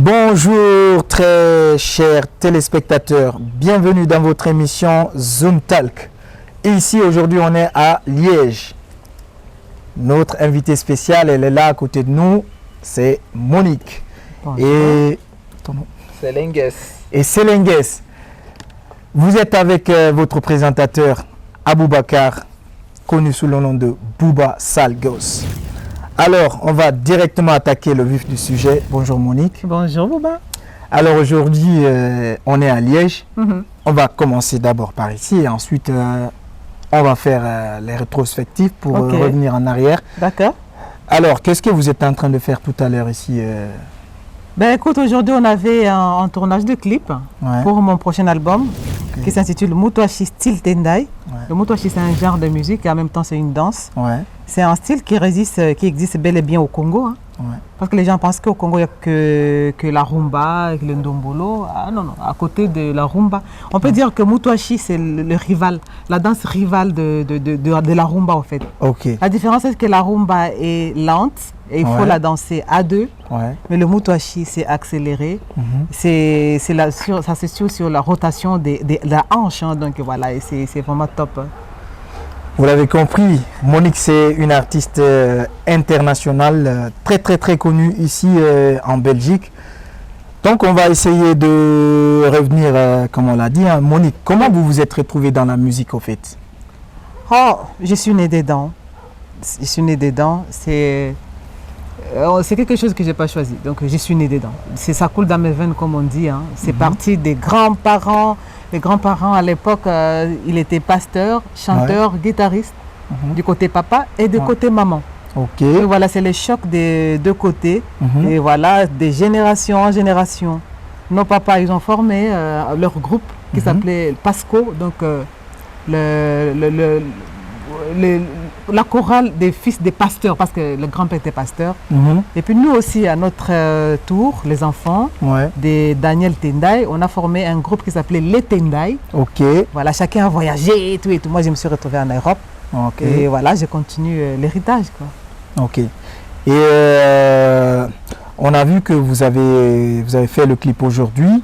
Bonjour très chers téléspectateurs, bienvenue dans votre émission Zoom Talk. Et ici aujourd'hui on est à Liège. Notre invitée spéciale, elle est là à côté de nous, c'est Monique. Bonjour. Et Selenges. Et Selenges. Vous êtes avec votre présentateur Aboubakar, connu sous le nom de Bouba Salgos. Alors, on va directement attaquer le vif du sujet. Bonjour Monique. Bonjour Bouba. Alors aujourd'hui, on est à Liège. On va commencer d'abord par ici et ensuite on va faire les rétrospectives pour revenir en arrière. D'accord. Alors, qu'est-ce que vous êtes en train de faire tout à l'heure ici Ben écoute, aujourd'hui on avait un tournage de clip pour mon prochain album qui s'intitule Mutuashi Style Tendai. Le Mutuashi c'est un genre de musique et en même temps c'est une danse. C'est un style qui existe bel et bien au Congo. Parce que les gens pensent qu'au Congo il n'y a que la rumba, que le ndombolo. Ah non, non, à côté de la rumba. On peut dire que Mutuashi c'est le rival, la danse rivale de la rumba en fait. La différence c'est que la rumba est lente et il faut la danser à deux. Mais le Mutuashi c'est accéléré. Ça se suit sur la rotation de la hanche. Hein, donc voilà, et c'est vraiment top. Vous l'avez compris, Monique c'est une artiste internationale très connue ici en Belgique. Donc on va essayer de revenir, comme on l'a dit. Hein. Monique, comment vous vous êtes retrouvée dans la musique au fait? Oh, je suis née dedans. Je suis née dedans. C'est quelque chose que je n'ai pas choisi. Donc je suis née dedans. Ça coule dans mes veines comme on dit. Hein. C'est parti des grands-parents. Les grands-parents à l'époque, il était pasteur, chanteur, guitariste du côté papa et du côté maman. Et voilà, c'est le choc des deux côtés. Et voilà, de génération en génération. Nos papas, ils ont formé leur groupe qui s'appelait Pasco. Donc la chorale des fils des pasteurs, parce que le grand-père était pasteur. Et puis nous aussi, à notre tour, les enfants de Daniel Tendai, on a formé un groupe qui s'appelait Les Tendai. Voilà, chacun a voyagé et tout. Moi, je me suis retrouvée en Europe. Et voilà, je continue l'héritage. Et on a vu que vous avez fait le clip aujourd'hui.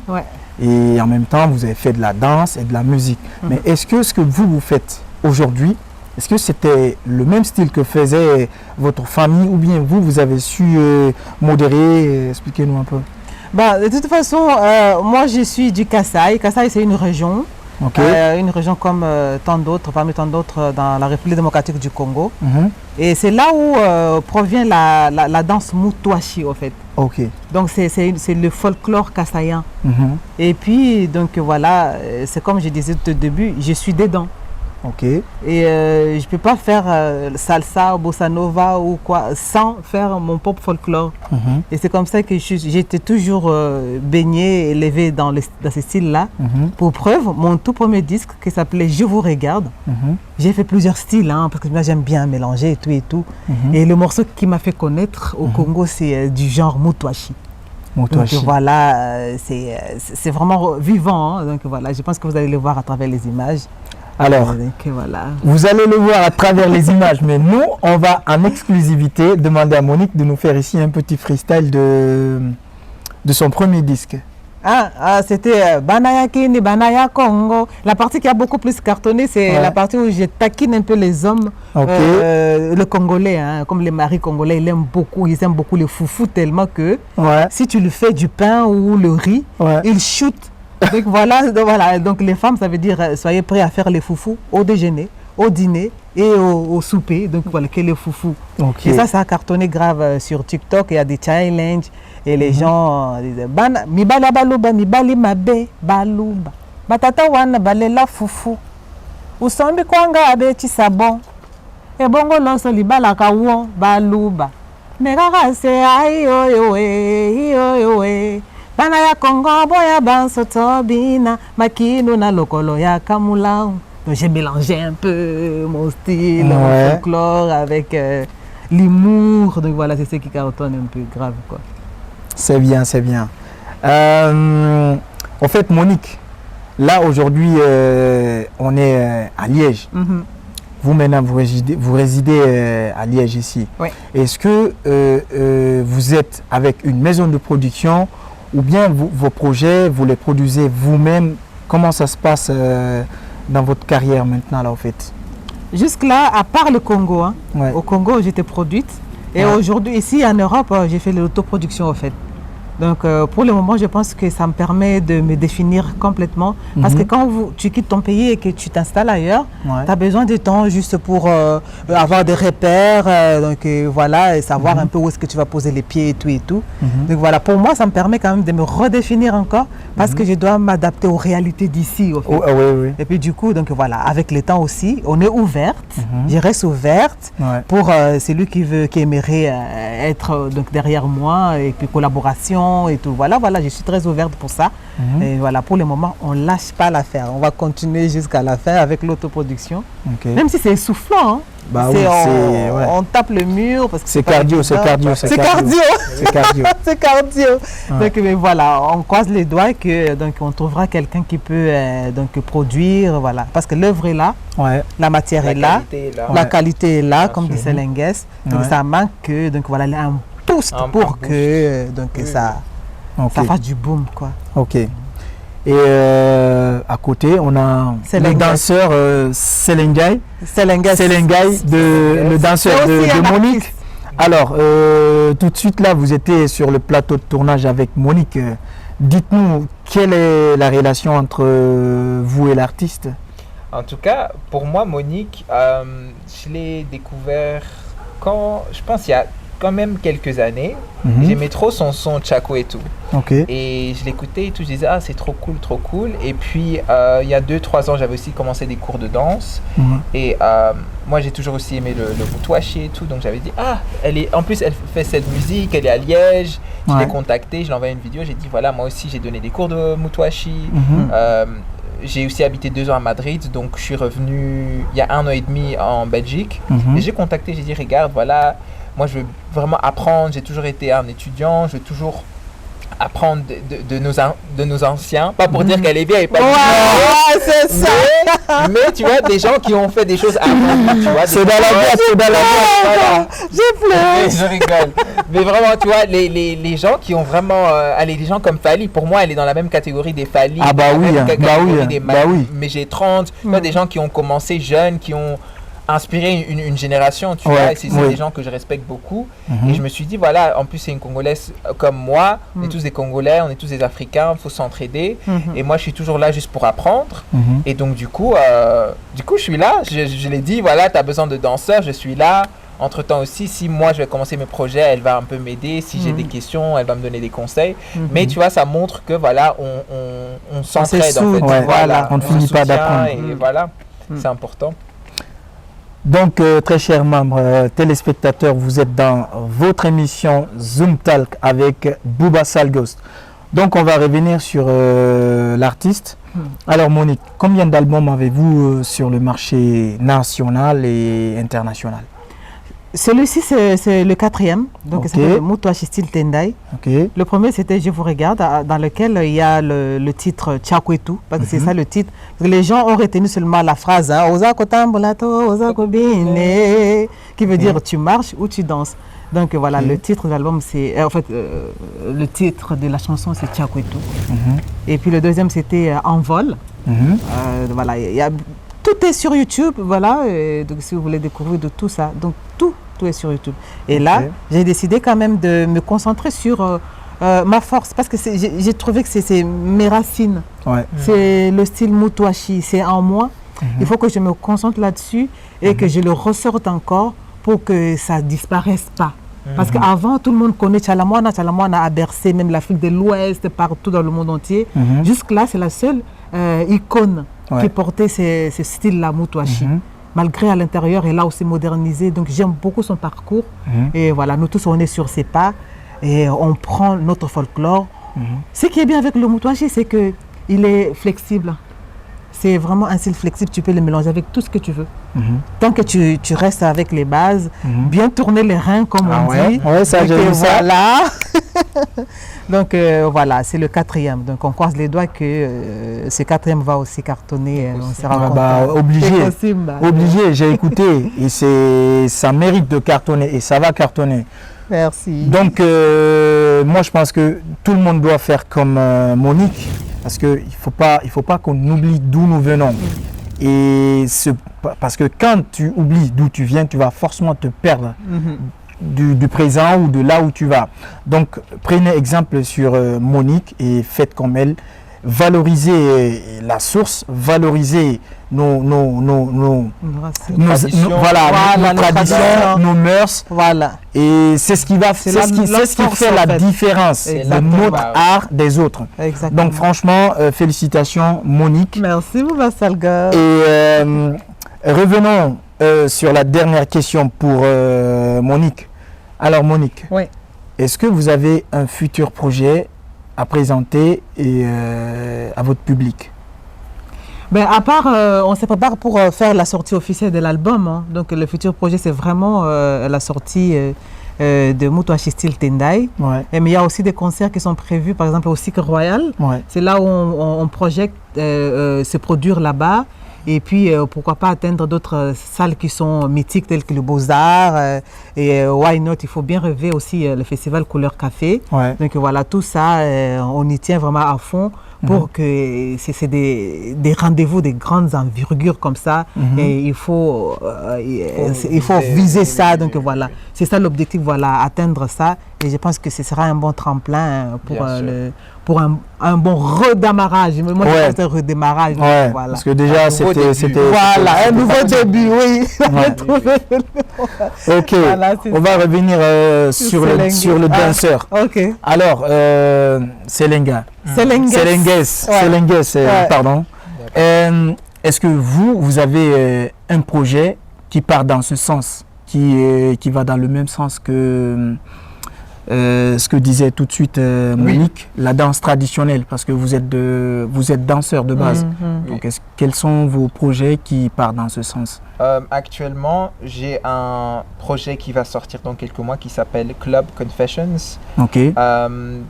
Et en même temps, vous avez fait de la danse et de la musique. Mais est-ce que ce que vous faites aujourd'hui, est-ce que c'était le même style que faisait votre famille ou bien vous avez su modérer? Expliquez-nous un peu. Bah, de toute façon, moi je suis du Kasaï. Kasaï c'est une région comme tant d'autres, parmi tant d'autres dans la République démocratique du Congo. Et c'est là où provient la danse Mutuashi en fait. Donc c'est le folklore kassaïen. Et puis donc voilà, c'est comme je disais au début, je suis dedans. Et je ne peux pas faire salsa, bossa nova ou quoi sans faire mon propre folklore. Et c'est comme ça que j'étais toujours baignée, élevée dans ce style-là. Pour preuve, mon tout premier disque qui s'appelait Je vous regarde, j'ai fait plusieurs styles parce que moi j'aime bien mélanger et tout. Et le morceau qui m'a fait connaître au Congo, c'est du genre Mutuashi. Donc voilà, c'est vraiment vivant. Donc voilà, je pense que vous allez le voir à travers les images. Alors, vous allez le voir à travers les images, mais nous, on va en exclusivité demander à Monique de nous faire ici un petit freestyle de son premier disque. C'était Banaya Kini, Banaya Congo. La partie qui a beaucoup plus cartonné, c'est la partie où je taquine un peu les hommes, le Congolais, comme les maris congolais, ils aiment beaucoup le foufou tellement que si tu lui fais du pain ou le riz, ils shootent. Donc voilà, donc les femmes, ça veut dire soyez prêts à faire les foufous au déjeuner, au dîner et au souper. Donc voilà, que les foufous. Et ça a cartonné grave sur TikTok. Il y a des challenges et les gens disaient mi bala baluba, mi bali mabe baluba, batata wana balela foufou, usombi kwanga abeti sabon, et bongo lonso libala kawon baluba, megara se ayo yo. Bana ya Congo, boya banso tobina, makino na lokolo ya kamulao. Donc j'ai mélangé un peu mon style, mon folklore avec l'humour. Donc voilà, c'est ce qui cartonne un peu grave quoi. C'est bien, c'est bien. En fait, Monique, là aujourd'hui, on est à Liège. Vous maintenant, vous résidez à Liège ici. Est-ce que vous êtes avec une maison de production ou bien vos projets, vous les produisez vous-même? Comment ça se passe dans votre carrière maintenant là, au fait? Jusque-là, à part le Congo, hein, au Congo, j'étais produite. Et aujourd'hui, ici en Europe, j'ai fait l'autoproduction, au fait. Donc, pour le moment, je pense que ça me permet de me définir complètement. Parce que quand tu quittes ton pays et que tu t'installes ailleurs, tu as besoin de temps juste pour avoir des repères, donc voilà, et savoir un peu où est-ce que tu vas poser les pieds et tout et tout. Donc voilà, pour moi, ça me permet quand même de me redéfinir encore parce que je dois m'adapter aux réalités d'ici. Et puis du coup, donc voilà, avec le temps aussi, on est ouverte. Je reste ouverte pour celui qui aimerait être donc, derrière moi et puis collaboration. Et tout. Voilà, je suis très ouverte pour ça. Et voilà, pour le moment, on ne lâche pas l'affaire. On va continuer jusqu'à la fin avec l'autoproduction. Même si c'est essoufflant. Hein. Bah on tape le mur parce que c'est cardio. C'est cardio. Donc mais voilà, on croise les doigts que donc on trouvera quelqu'un qui peut donc produire, voilà, parce que l'œuvre est là, la matière est là, la qualité est là, comme dit Selengues. Donc ça manque que donc voilà un boost pour que donc ça fasse du boom quoi. Ok. Et à côté, on a le danseur Selengai, le danseur de Monique. Alors, tout de suite là, vous étiez sur le plateau de tournage avec Monique. Dites-nous, quelle est la relation entre vous et l'artiste? En tout cas, pour moi, Monique, je l'ai découvert quand, je pense, il y a quand même quelques années. J'aimais trop son son Tchako et tout. Et je l'écoutais et tout, je disais ah c'est trop cool. Et puis il y a 2-3 ans j'avais aussi commencé des cours de danse. Et moi j'ai toujours aussi aimé le Moutouachi et tout, donc j'avais dit ah en plus elle fait cette musique, elle est à Liège. Je l'ai contactée, je lui ai envoyé une vidéo, j'ai dit voilà moi aussi j'ai donné des cours de Moutouachi. J'ai aussi habité 2 ans à Madrid, donc je suis revenu il y a 1 an et demi en Belgique. Et j'ai contacté, j'ai dit regarde voilà, moi je veux vraiment apprendre, j'ai toujours été un étudiant, je veux toujours apprendre de nos anciens, pas pour dire qu'elle est vieille, pas c'est ça. Mais tu vois, des gens qui ont fait des choses avant, tu vois. C'est dans la boîte. J'ai pleuré. Je rigole. Mais vraiment, tu vois, les gens qui ont vraiment, les gens comme Fally, pour moi, elle est dans la même catégorie des Fally. Ah bah oui, mais j'ai 30, des gens qui ont commencé jeunes, qui ont inspiré une génération, tu vois, et c'est des gens que je respecte beaucoup. Et je me suis dit, voilà, en plus c'est une Congolaise comme moi, on est tous des Congolais, on est tous des Africains, il faut s'entraider. Et moi je suis toujours là juste pour apprendre. Et donc du coup je suis là, je l'ai dit, voilà, tu as besoin de danseurs, je suis là. Entre-temps aussi, si moi je vais commencer mes projets, elle va un peu m'aider. Si j'ai des questions, elle va me donner des conseils. Mais tu vois, ça montre que voilà, on s'entraide en fait. Voilà, on ne finit pas d'apprendre. Et voilà, c'est important. Donc, très chers membres téléspectateurs, vous êtes dans votre émission Zoom Talk avec Bouba Salghost. Donc, on va revenir sur l'artiste. Alors, Monique, combien d'albums avez-vous sur le marché national et international? Celui-ci, c'est le 4e, donc c'est s'appelle Moutouachi Style Tendai. Le premier, c'était Je vous regarde, dans lequel il y a le titre Tchako et tout, parce que c'est ça le titre. Parce que les gens ont retenu seulement la phrase Ozako Tambolato, Ozako Bine, qui veut dire tu marches ou tu danses. Donc voilà, le titre de l'album, c'est en fait le titre de la chanson, c'est Tchako et tout. Et puis le deuxième, c'était Envol. Voilà, tout est sur YouTube, voilà, donc si vous voulez découvrir de tout ça, donc tout est sur YouTube. Et là, j'ai décidé quand même de me concentrer sur ma force, parce que j'ai trouvé que c'est mes racines, c'est le style Moutouachi, c'est en moi. Il faut que je me concentre là-dessus et que je le ressorte encore pour que ça ne disparaisse pas. Parce qu'avant, tout le monde connaît Tchalamouana. Tchalamouana a bercé même l'Afrique de l'Ouest, partout dans le monde entier. Jusque-là, c'est la seule icône qui portait ce style-là, Moutouachi. Malgré à l'intérieur, elle a aussi modernisé. Donc j'aime beaucoup son parcours. Et voilà, nous tous, on est sur ses pas. Et on prend notre folklore. Ce qui est bien avec le Moutouachi, c'est qu'il est flexible. C'est vraiment un style flexible, tu peux le mélanger avec tout ce que tu veux. Tant que tu restes avec les bases, bien tourner les reins, comme on dit. Ça, j'ai vu ça. Voilà. Donc voilà, c'est le 4e. Donc on croise les doigts que ce 4e va aussi cartonner. On sera obligé, j'ai écouté et ça mérite de cartonner et ça va cartonner. Merci. Donc, moi, je pense que tout le monde doit faire comme Monique, parce qu'il ne faut pas qu'on oublie d'où nous venons. Et parce que quand tu oublies d'où tu viens, tu vas forcément te perdre du présent ou de là où tu vas. Donc, prenez exemple sur Monique et faites comme elle. Valorisez la source, valorisez nos traditions, nos mœurs. Voilà. Et c'est ce qui fait la différence de notre art des autres. Exactement. Donc franchement, félicitations Monique. Merci Bouba Salga. Et revenons sur la dernière question pour Monique. Alors Monique, oui. Est-ce que vous avez un futur projet à présenter et à votre public? À part, on se prépare pour faire la sortie officielle de l'album. Hein. Donc le futur projet, c'est vraiment la sortie de Mutuashi Style Tendai. Ouais. Mais il y a aussi des concerts qui sont prévus, par exemple au Cycle Royal. Ouais. C'est là où on projette se produire là-bas. Et puis, pourquoi pas atteindre d'autres salles qui sont mythiques, telles que le Beaux-Arts. Et why not, il faut bien rêver aussi le festival Couleur Café. Ouais. Donc voilà, tout ça, on y tient vraiment à fond pour que c'est des rendez-vous de grandes envergures comme ça. Et il faut viser ça. Donc voilà, c'est ça l'objectif, voilà, atteindre ça. Et je pense que ce sera un bon tremplin pour un bon redémarrage. Moi, je pense que c'est un redémarrage. Ouais, voilà. Parce que déjà, c'était... Voilà, un nouveau début, oui. Ok, voilà, on va revenir sur le danseur. Ok. Alors, Selenga. Selenges, pardon. Est-ce que vous avez un projet qui part dans ce sens, qui va dans le même sens que... ce que disait tout de suite Monique, la danse traditionnelle, parce que vous êtes danseur de base. Donc, quels sont vos projets qui partent dans ce sens? Actuellement, j'ai un projet qui va sortir dans quelques mois qui s'appelle Club Confessions. Ok.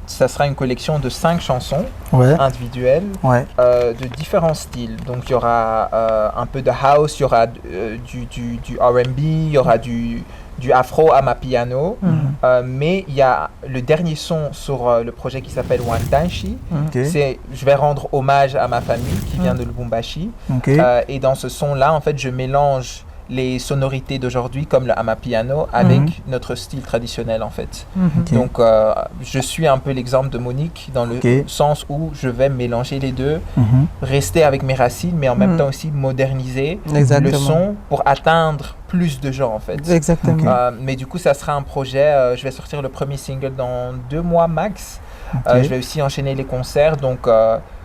Ça sera une collection de 5 chansons individuelles de différents styles. Donc, il y aura un peu de house, il y aura du R&B, il y aura du afro à ma piano, mais il y a le dernier son sur le projet qui s'appelle Wandanshi. Je vais rendre hommage à ma famille qui vient de Lubumbashi. Et dans ce son-là, en fait, je mélange les sonorités d'aujourd'hui comme le amapiano avec notre style traditionnel en fait. Donc je suis un peu l'exemple de Monique dans le sens où je vais mélanger les deux, rester avec mes racines mais en même temps aussi moderniser le son pour atteindre plus de gens en fait. Exactement. Mais du coup ça sera un projet, je vais sortir le premier single dans 2 mois max. Je vais aussi enchaîner les concerts donc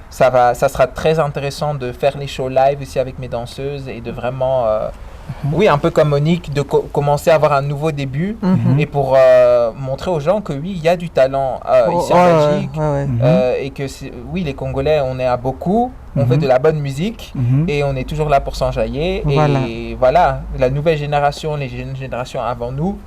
ça sera très intéressant de faire les shows live aussi avec mes danseuses et de vraiment oui, un peu comme Monique, de commencer à avoir un nouveau début et pour montrer aux gens que oui, il y a du talent ici en Belgique et que oui, les Congolais, on est à beaucoup, on fait de la bonne musique et on est toujours là pour s'enjailler. Et voilà, la nouvelle génération, les jeunes générations avant nous,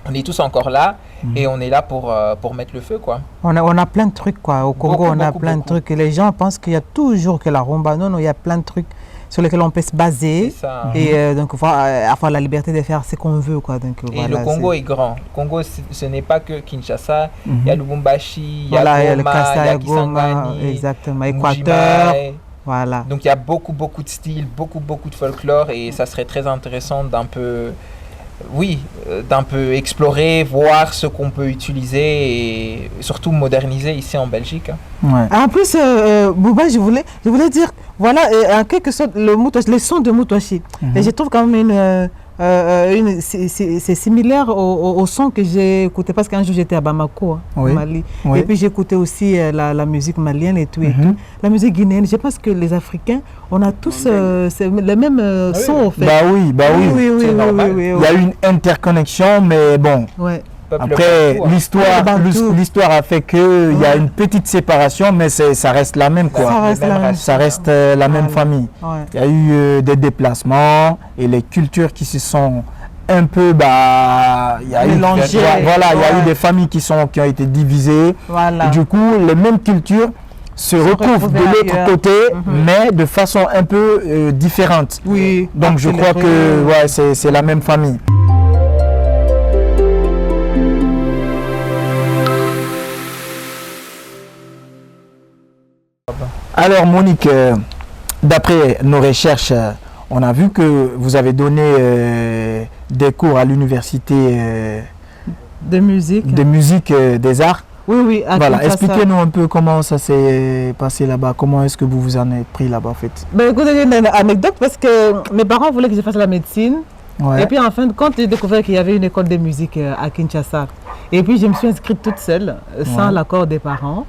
on est tous encore là et on est là pour mettre le feu, quoi. On a plein de trucs, quoi. Au Congo, on a plein de trucs et les gens pensent qu'il y a toujours que la rumba. Non, il y a plein de trucs sur lesquels on peut se baser et donc avoir la liberté de faire ce qu'on veut, quoi. Donc, et le Congo est grand. Le Congo, ce n'est pas que Kinshasa, il y a Lubumbashi, il y a Goma, il y a Kisangani, exactement, Équateur. Voilà. Donc il y a beaucoup de styles, beaucoup de folklore et ça serait très intéressant d'un peu explorer, voir ce qu'on peut utiliser et surtout moderniser ici en Belgique. En plus, Bouba, je voulais dire, voilà, en quelque sorte, le son de Mutuashi, et je trouve quand même c'est similaire au son que j'ai écouté parce qu'un jour j'étais à Bamako, au Mali, et puis j'écoutais aussi la musique malienne et tout, la musique guinéenne. Je pense que les Africains, on a tous le même son en fait. Oui. Il y a une interconnexion, mais bon. Après, l'histoire a fait qu'il y a une petite séparation, mais ça reste la même, quoi. Ça reste la même famille. Il y a eu des déplacements et les cultures qui se sont un peu mélangées. Il y a eu des familles qui ont été divisées. Et du coup, les mêmes cultures se retrouvent de l'autre côté, mais de façon un peu différente. Donc je crois que c'est la même famille. Alors Monique, d'après nos recherches, on a vu que vous avez donné des cours à l'université de musique, des arts. Oui, oui. Voilà, expliquez-nous un peu comment ça s'est passé là-bas. Comment est-ce que vous vous en êtes pris là-bas en fait? Ben, écoutez, j'ai une anecdote parce que mes parents voulaient que je fasse la médecine. Ouais. Et puis en fin de compte, j'ai découvert qu'il y avait une école de musique à Kinshasa. Et puis je me suis inscrite toute seule, sans l'accord des parents.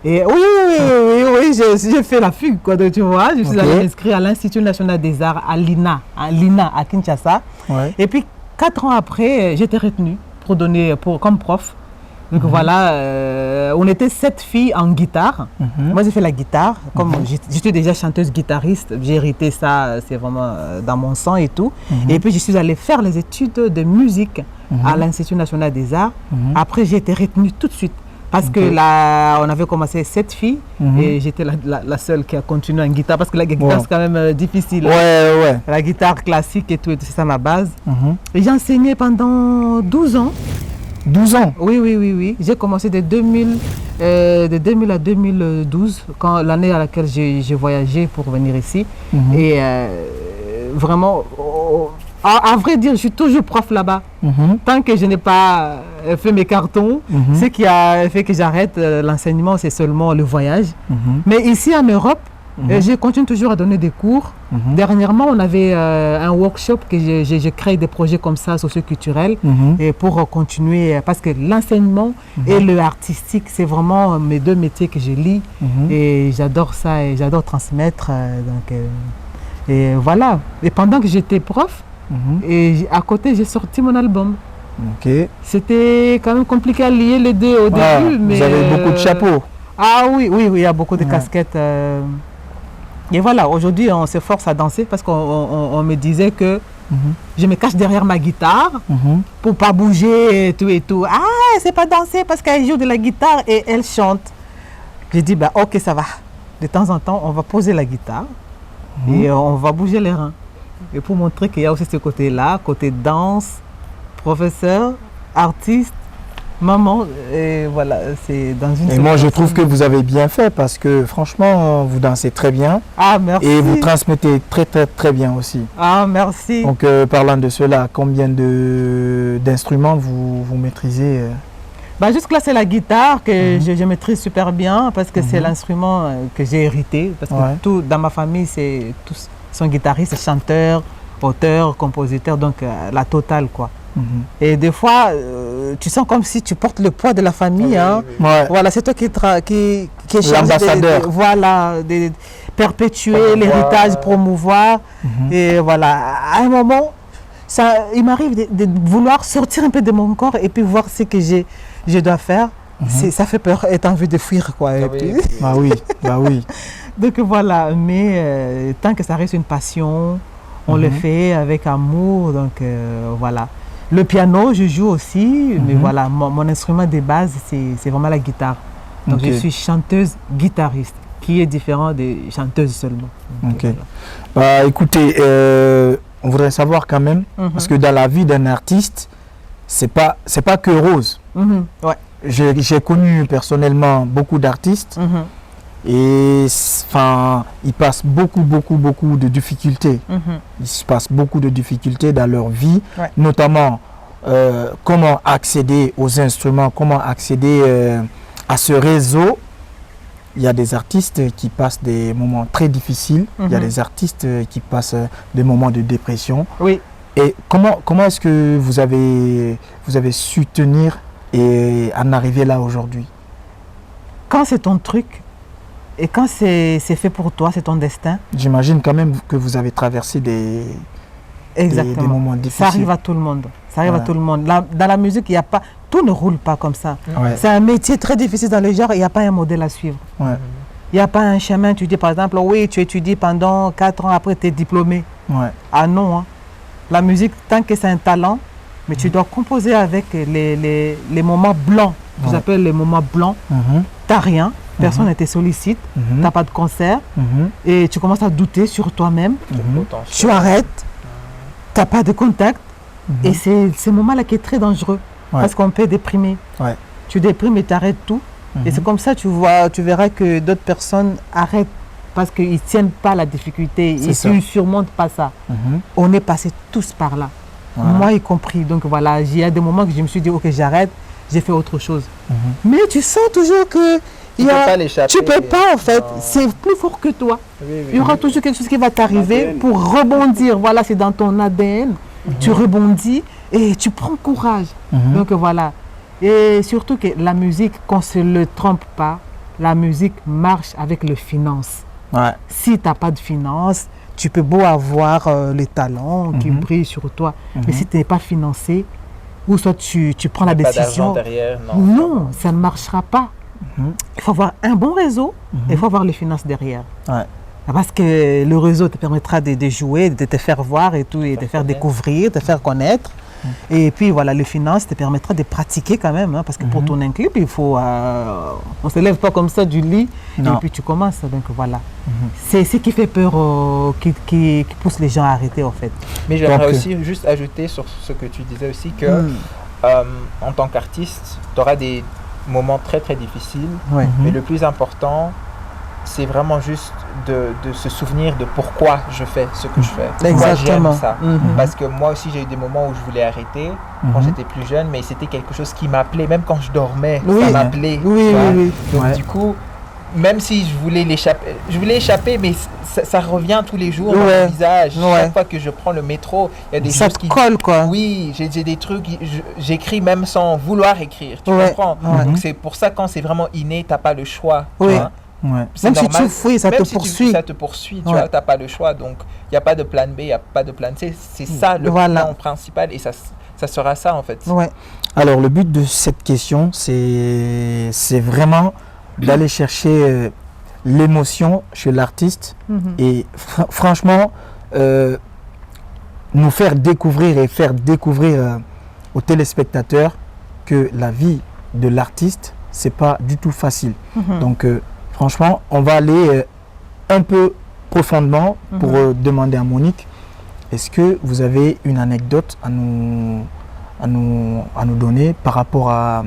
Et oui, j'ai fait la fugue, quoi, tu vois. Je suis allée m'inscrire à l'Institut national des arts, à l'INA à Kinshasa. Ouais. Et puis 4 ans après, j'étais retenue pour donner comme prof. Donc voilà, on était 7 filles en guitare. Moi, j'ai fait la guitare. Comme j'étais déjà chanteuse guitariste, j'ai hérité ça, c'est vraiment dans mon sang et tout. Et puis, je suis allée faire les études de musique à l'Institut national des arts. Après, j'ai été retenue tout de suite. Parce que là, on avait commencé 7 filles et j'étais la seule qui a continué en guitare. Parce que la guitare, c'est quand même difficile. Ouais. La guitare classique et tout, c'est ça ma base. Et j'ai enseigné pendant 12 ans. 12 ans? Oui. J'ai commencé de 2000 à 2012, l'année à laquelle j'ai voyagé pour venir ici. Et vraiment, à vrai dire, je suis toujours prof là-bas. Tant que je n'ai pas fait mes cartons, ce qui a fait que j'arrête l'enseignement, c'est seulement le voyage. Mais ici en Europe, je continue toujours à donner des cours. Dernièrement, on avait un workshop que j'ai créé des projets comme ça, socioculturels, et pour continuer, parce que l'enseignement et le artistique, c'est vraiment mes 2 métiers que je lis, et j'adore ça, et j'adore transmettre. Et voilà. Et pendant que j'étais prof, et à côté, j'ai sorti mon album. C'était quand même compliqué à lier les deux au début. Mais vous avez beaucoup de chapeaux. Ah oui, il y a beaucoup de casquettes. Et voilà, aujourd'hui, on s'efforce à danser parce qu'on me disait que je me cache derrière ma guitare pour ne pas bouger et tout. Ah, c'est pas danser parce qu'elle joue de la guitare et elle chante. J'ai dit, bah, ok, ça va. De temps en temps, on va poser la guitare et on va bouger les reins. Et pour montrer qu'il y a aussi ce côté-là, côté danse, professeur, artiste, maman, et voilà, c'est dans une... Et moi, je trouve que vous avez bien fait parce que franchement, vous dansez très bien. Ah, merci. Et vous transmettez très bien aussi. Ah, merci. Donc, parlant de cela, combien d'instruments vous maîtrisez Bah, jusque-là, c'est la guitare que je maîtrise super bien parce que c'est l'instrument que j'ai hérité. Parce que tout dans ma famille, tous sont guitaristes, chanteurs, auteurs, compositeurs, donc la totale, quoi. Et des fois, tu sens comme si tu portes le poids de la famille. Voilà, c'est toi qui est chargé de perpétuer l'héritage, promouvoir. Et voilà, à un moment, il m'arrive de vouloir sortir un peu de mon corps et puis voir ce que je dois faire. Ça fait peur et t'as envie de fuir, quoi. Bah oui. Donc voilà, mais tant que ça reste une passion, on le fait avec amour, donc voilà. Le piano, je joue aussi, mais voilà, mon instrument de base, c'est vraiment la guitare. Donc je suis chanteuse-guitariste, qui est différent des chanteuses seulement. Donc, bah, écoutez, on voudrait savoir quand même, parce que dans la vie d'un artiste, c'est pas que rose. J'ai connu personnellement beaucoup d'artistes et ils passent beaucoup de difficultés. Ils se passent beaucoup de difficultés dans leur vie, notamment comment accéder aux instruments, comment accéder à ce réseau. Il y a des artistes qui passent des moments très difficiles, il y a des artistes qui passent des moments de dépression. Et comment est-ce que vous avez su tenir et en arriver là aujourd'hui? Quand c'est ton truc et quand c'est fait pour toi, c'est ton destin. J'imagine quand même que vous avez traversé des moments difficiles. Ça arrive à tout le monde. Ça arrive à tout le monde. Dans la musique, il y a pas, tout ne roule pas comme ça. C'est un métier très difficile dans le genre, il n'y a pas un modèle à suivre. Il n'y a pas un chemin. Tu dis par exemple, oui, tu étudies pendant 4 ans, après tu es diplômé. Ah non, la musique, tant que c'est un talent, mais tu dois composer avec les moments blancs. Je appelle les moments blancs. Tu n'as rien, personne ne te sollicite, tu n'as pas de concert, et tu commences à douter sur toi-même. Tu arrêtes, tu n'as pas de contact, et c'est ce moment-là qui est très dangereux, parce qu'on peut déprimer. Tu déprimes et tu arrêtes tout. Et c'est comme ça, tu verras que d'autres personnes arrêtent parce qu'ils ne tiennent pas la difficulté, ils ne surmontent pas ça. On est passés tous par là, moi y compris. Donc voilà, il y a des moments que je me suis dit, ok, j'arrête, j'ai fait autre chose. Mais tu sens toujours que tu ne peux pas en fait, c'est plus fort que toi. Il y aura toujours quelque chose qui va t'arriver pour rebondir. Voilà, c'est dans ton ADN, tu rebondis et tu prends courage. Donc voilà. Et surtout que la musique, qu'on ne se le trompe pas, la musique marche avec les finances. Si tu n'as pas de finances, tu peux beau avoir les talents qui brillent sur toi, mais si tu n'es pas financé, ou soit tu prends la décision, derrière, non, ça ne marchera pas. Il faut avoir un bon réseau et il faut avoir les finances derrière. Parce que le réseau te permettra de jouer, de te faire voir et tout, et de faire découvrir, de faire connaître. Et puis voilà, les finances te permettra de pratiquer quand même, hein, parce que pour tourner un clip, il faut, on ne se lève pas comme ça du lit et puis tu commences. Donc voilà, c'est ce qui fait peur, qui pousse les gens à arrêter en fait. Mais j'aimerais aussi juste ajouter sur ce que tu disais aussi que en tant qu'artiste, tu auras des moments très très difficiles, mais le plus important, c'est vraiment juste de se souvenir de pourquoi je fais ce que je fais. Exactement. J'aime ça. Parce que moi aussi, j'ai eu des moments où je voulais arrêter quand j'étais plus jeune, mais c'était quelque chose qui m'appelait. Même quand je dormais, ça m'appelait. Donc du coup, même si je voulais l'échapper, mais ça revient tous les jours dans mon visage. Chaque fois que je prends le métro, il y a des choses qui colle, quoi. Oui, j'ai des trucs, j'écris même sans vouloir écrire. Tu comprends? Donc c'est pour ça, quand c'est vraiment inné, tu n'as pas le choix. Même si tu fouilles, ça te poursuit. Ça te poursuit, tu n'as pas le choix. Donc, il n'y a pas de plan B, il n'y a pas de plan C. C'est ça le plan principal et ça sera ça en fait. Alors, le but de cette question, c'est vraiment d'aller chercher l'émotion chez l'artiste et franchement, nous faire découvrir et faire découvrir aux téléspectateurs que la vie de l'artiste, c'est pas du tout facile. Donc, franchement, on va aller un peu profondément pour demander à Monique, est-ce que vous avez une anecdote à nous donner par rapport à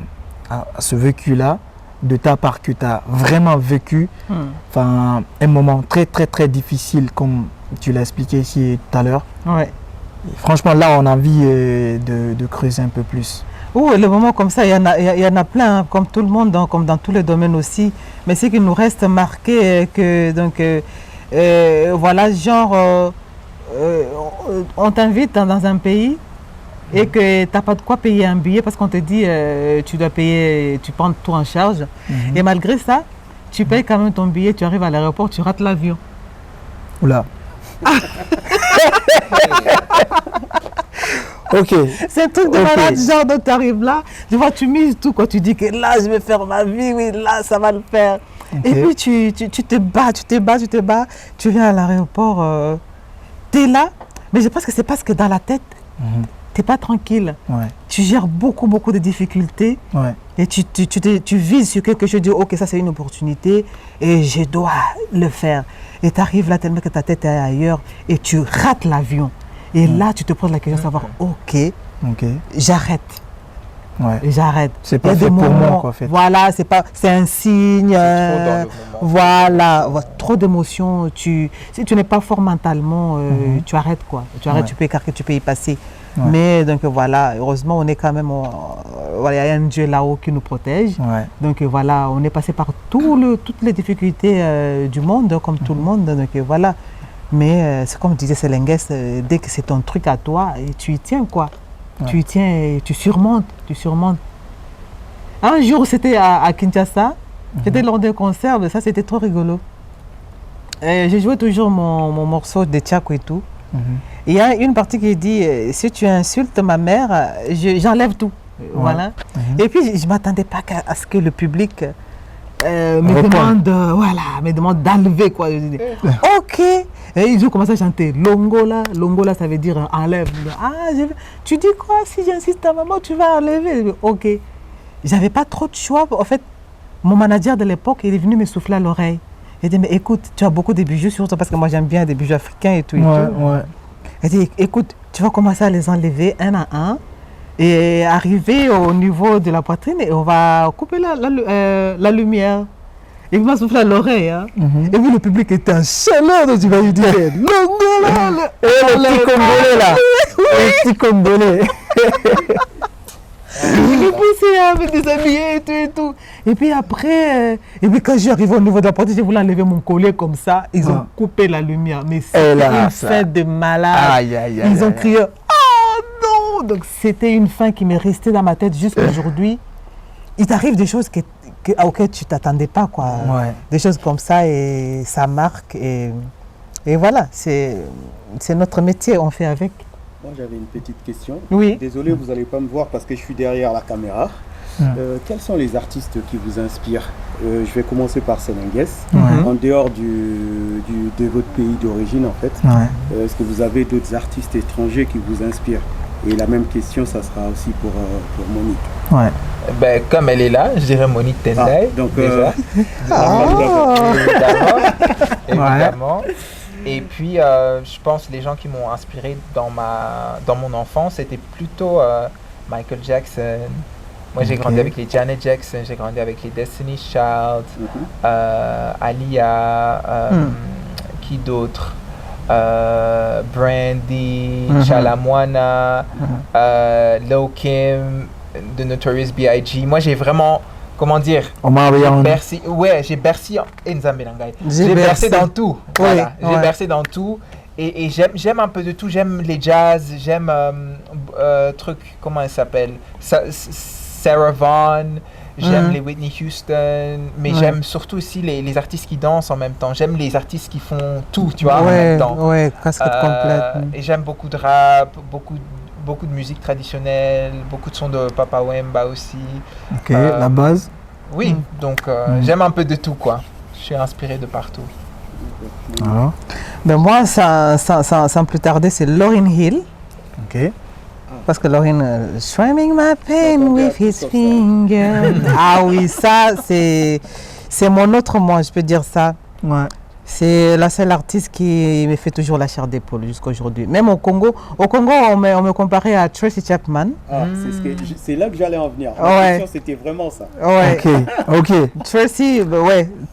ce vécu-là, de ta part que tu as vraiment vécu, un moment très très très difficile comme tu l'as expliqué ici tout à l'heure. Franchement, là, on a envie de creuser un peu plus. Les moments comme ça, il y en a plein, hein, comme tout le monde, comme dans tous les domaines aussi. Mais ce qui nous reste marqué, voilà, genre, on t'invite dans un pays et que tu n'as pas de quoi payer un billet parce qu'on te dit tu dois payer, tu prends tout en charge. Et malgré ça, tu payes quand même ton billet, tu arrives à l'aéroport, tu rates l'avion. Oula. C'est un truc de malade, genre, donc tu arrives là, tu vois, tu mises tout, quoi. Tu dis que là, je vais faire ma vie, oui, là, ça va le faire. Et puis, tu te bats, tu viens à l'aéroport, tu es là, mais je pense que c'est parce que dans la tête, tu n'es pas tranquille. Tu gères beaucoup de difficultés et tu vises sur quelque chose, tu dis, ok, ça c'est une opportunité et je dois le faire. Et tu arrives là tellement que ta tête est ailleurs et tu rates l'avion. Et là, tu te poses la question de savoir, ok, j'arrête. J'arrête. C'est pas fait pour moi, quoi, en fait. Voilà, c'est un signe. Voilà, trop d'émotions. Si tu n'es pas fort mentalement, tu arrêtes, quoi. Tu arrêtes, tu peux écarter, tu peux y passer. Mais donc voilà, heureusement, on est quand même, il y a un Dieu là-haut qui nous protège. Donc voilà, on est passé par toutes les difficultés du monde, comme tout le monde. Donc voilà. Mais c'est comme disait Selenges, dès que c'est ton truc à toi, et tu y tiens, quoi. Tu y tiens et tu surmontes. Un jour, c'était à Kinshasa, j'étais lors d'un concert, mais ça c'était trop rigolo. J'ai joué toujours mon morceau de Tchako et tout. Il y a une partie qui dit, si tu insultes ma mère, j'enlève tout. Voilà. Et puis je ne m'attendais pas à ce que le public me demande d'enlever, quoi. Je dis, ok. Et ils ont commencé à chanter Longola. Longola, ça veut dire enlève. Tu dis quoi? Si j'insiste à maman, tu vas enlever. Ok. J'avais pas trop de choix. En fait, mon manager de l'époque, il est venu me souffler à l'oreille. Il dit, mais écoute, tu as beaucoup de bijoux sur toi parce que moi j'aime bien des bijoux africains et tout. Il dit, écoute, tu vas commencer à les enlever un à un et arriver au niveau de la poitrine et on va couper la lumière. il m'a soufflé à l'oreille. Hein. Et puis le public était en chaleur, donc tu vas lui dire l'Angola, le petit Congolais là. Le petit Congolais. Il est poussé à me déshabiller et tout. Et puis après, quand je suis arrivé au niveau de la porte, j'ai voulu enlever mon collier comme ça. Ils ont coupé la lumière. Mais c'était une fête de malade. Ils ont crié oh non. Donc c'était une fin qui m'est restée dans ma tête jusqu'à aujourd'hui. Il t'arrive des choses auxquelles tu ne t'attendais pas, quoi. Des choses comme ça et ça marque. Et voilà, c'est notre métier, on fait avec. Moi, j'avais une petite question. Oui. Désolé, vous n'allez pas me voir parce que je suis derrière la caméra. Quels sont les artistes qui vous inspirent? Je vais commencer par Selengues. En dehors de votre pays d'origine, en fait. Est-ce que vous avez d'autres artistes étrangers qui vous inspirent? Et la même question, ça sera aussi pour Monique. Ben, comme elle est là, je dirais Monique Tendai. Donc, déjà. Évidemment. Et puis, je pense que les gens qui m'ont inspiré dans mon enfance, c'était plutôt Michael Jackson. Moi, j'ai grandi avec les Janet Jackson, j'ai grandi avec les Destiny's Child, Alia, qui d'autre? Brandy, Chalamwana, Lil Kim, The Notorious B.I.G. Moi, j'ai vraiment, comment dire, j'ai bercé dans tout. Voilà, j'ai bercé dans tout. Et j'aime un peu de tout. J'aime les jazz, j'aime comment elle s'appelle, Sarah Vaughan. J'aime les Whitney Houston, mais j'aime surtout aussi les artistes qui dansent en même temps. J'aime les artistes qui font tout, tu vois, en même temps. Casquette complète. Et j'aime beaucoup de rap, beaucoup de musique traditionnelle, beaucoup de sons de Papa Wemba aussi. La base. Oui, donc j'aime un peu de tout, quoi. Je suis inspiré de partout. Ben moi, sans plus tarder, c'est Lauryn Hill. Parce que Lauryn, strumming my pain with his finger. Ah oui, ça, c'est mon autre moi, je peux dire ça. C'est la seule artiste qui me fait toujours la chair d'épaule jusqu'à aujourd'hui. Même au Congo, on me comparait à Tracy Chapman. C'est là que j'allais en venir. La question, c'était vraiment ça. Ok. Tracy,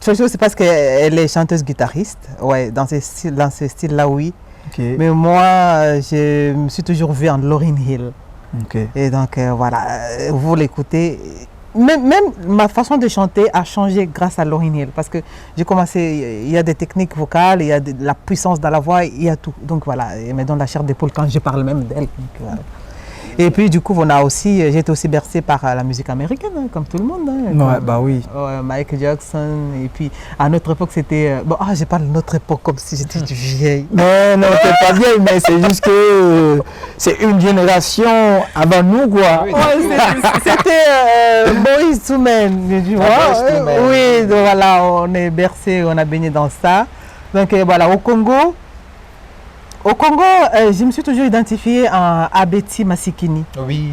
Tracy, c'est parce qu'elle est chanteuse-guitariste. Dans ce style-là, oui. Mais moi, je me suis toujours vue en Lauryn Hill. Et donc, voilà, vous l'écoutez. Même ma façon de chanter a changé grâce à Lauryn Hill. Parce que j'ai commencé, il y a des techniques vocales, il y a de la puissance dans la voix, il y a tout. Donc voilà, elle me donne la chair d'épaule quand je parle même d'elle. Et puis du coup, j'ai été aussi bercé par la musique américaine, comme tout le monde. Oui. Michael Jackson. Et puis à notre époque, c'était... je parle de notre époque comme si j'étais vieille. Non, t'es pas vieille, mais c'est juste que c'est une génération avant nous, quoi. C'était Boyz II Men, tu vois. Oui, donc voilà, on est bercé, on a baigné dans ça. Donc voilà, au Congo, je me suis toujours identifiée en Abeti Masikini. Oui.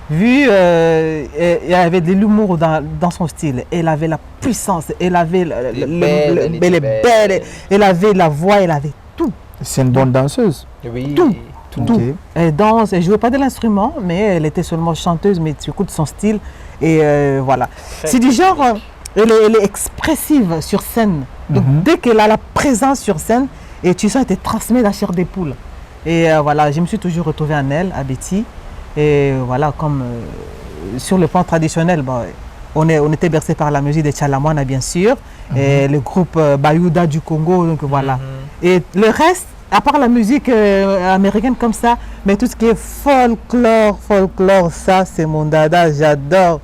Vu, il y avait de l'humour dans son style. Elle avait la puissance, elle avait elle est belle, elle avait la voix, elle avait tout. C'est une bonne danseuse. Oui. Tout. Elle danse, elle ne jouait pas de l'instrument, mais elle était seulement chanteuse, mais tu écoutes son style. Et voilà. C'est du genre, elle est expressive sur scène. Donc dès qu'elle a la présence sur scène, et tu sens, elle te transmet la chair des poules. Et voilà, je me suis toujours retrouvée en elle, à Betty. Et voilà, comme sur le plan traditionnel, on était bercé par la musique de Chalamwana, bien sûr, et le groupe Bayouda du Congo, donc voilà. Et le reste, à part la musique américaine comme ça, mais tout ce qui est folklore, ça, c'est mon dada, j'adore.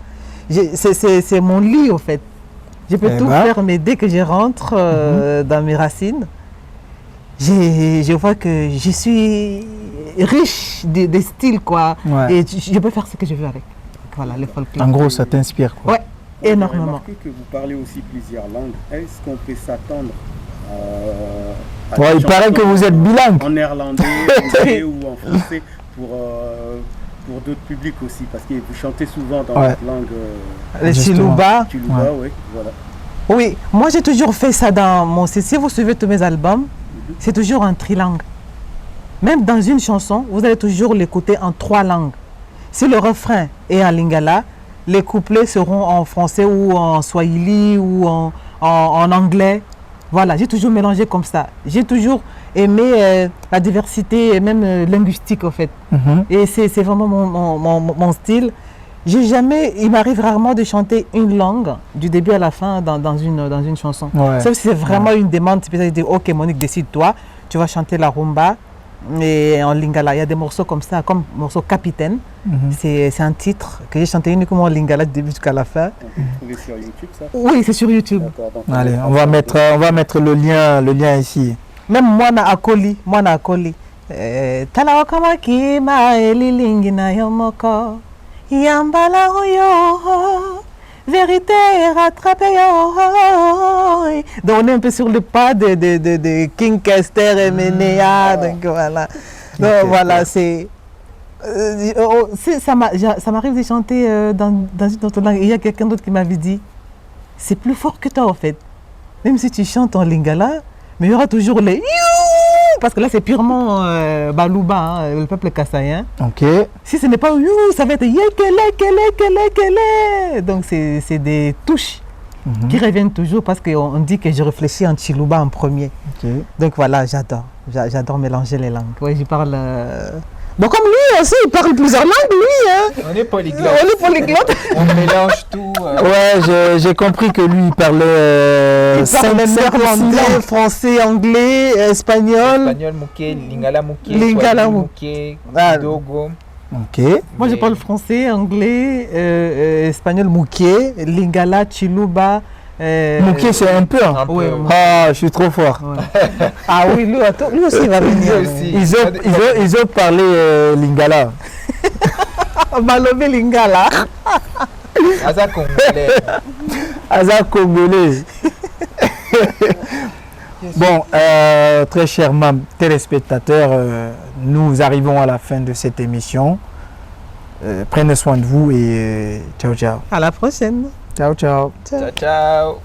C'est mon lit, au fait. Je peux tout faire, mais dès que je rentre dans mes racines, je vois que je suis riche de styles, quoi. Et je peux faire ce que je veux avec. Voilà, le folklore. En gros, ça t'inspire, quoi. Énormément. J'ai remarqué que vous parlez aussi plusieurs langues. Est-ce qu'on peut s'attendre il paraît que vous êtes bilingue. En néerlandais, en anglais ou en français pour d'autres publics aussi, parce que vous chantez souvent dans votre langue. Le Chiluba. Voilà. Oui, moi j'ai toujours fait ça dans mon site. Si vous suivez tous mes albums, c'est toujours en trilingue. Même dans une chanson, vous allez toujours l'écouter en 3 langues. Si le refrain est en lingala, les couplets seront en français ou en swahili ou en anglais. Voilà, j'ai toujours mélangé comme ça. J'ai toujours aimé la diversité, même linguistique en fait. Et c'est vraiment mon style. Il m'arrive rarement de chanter une langue du début à la fin dans une chanson. Ouais. Sauf si c'est vraiment une demande, tu peux dire, ok Monique, décide-toi, tu vas chanter la rumba et en lingala. Il y a des morceaux comme ça, comme le morceau Capitaine. C'est un titre que j'ai chanté uniquement en lingala du début jusqu'à la fin. C'est sur YouTube ça? Oui, c'est sur YouTube. Allez, on va mettre le lien ici. Même moi na akoli. Talawakamaki ma elilingi na yomoko. Yambala yo, vérité rattrapée yo. Donc on est un peu sur le pas de King Kester et Ménéa. Donc voilà. Donc voilà, ça m'arrive de chanter dans une autre langue. Il y a quelqu'un d'autre qui m'avait dit, c'est plus fort que toi en fait. Même si tu chantes en lingala, mais il y aura toujours les parce que là c'est purement Balouba, hein, le peuple kassaïen. Ok. Si ce n'est pas ça va être kele. Donc c'est des touches qui reviennent toujours parce qu'on dit que je réfléchis en Chiluba en premier. Okay. Donc voilà, j'adore mélanger les langues. Ouais, je parle. Bon, comme lui aussi, il parle plusieurs langues, lui. Hein. On est polyglotte. On mélange tout. Ouais, j'ai compris que lui, il parlait néerlandais, français, anglais, espagnol. Espagnol, mouké, lingala mouké, dogo. Ok. Moi, je parle français, anglais, espagnol, mouké, lingala, chiluba. Mouké, c'est un peu. Oui, ah, je suis trop fort. Ouais. Ah oui, lui aussi il va venir. Ils ont parlé lingala. Malobé lingala. Aza congolais. Bon, très chers téléspectateurs, nous arrivons à la fin de cette émission. Prenez soin de vous et ciao, ciao. À la prochaine. Ciao, ciao. Ciao, ciao.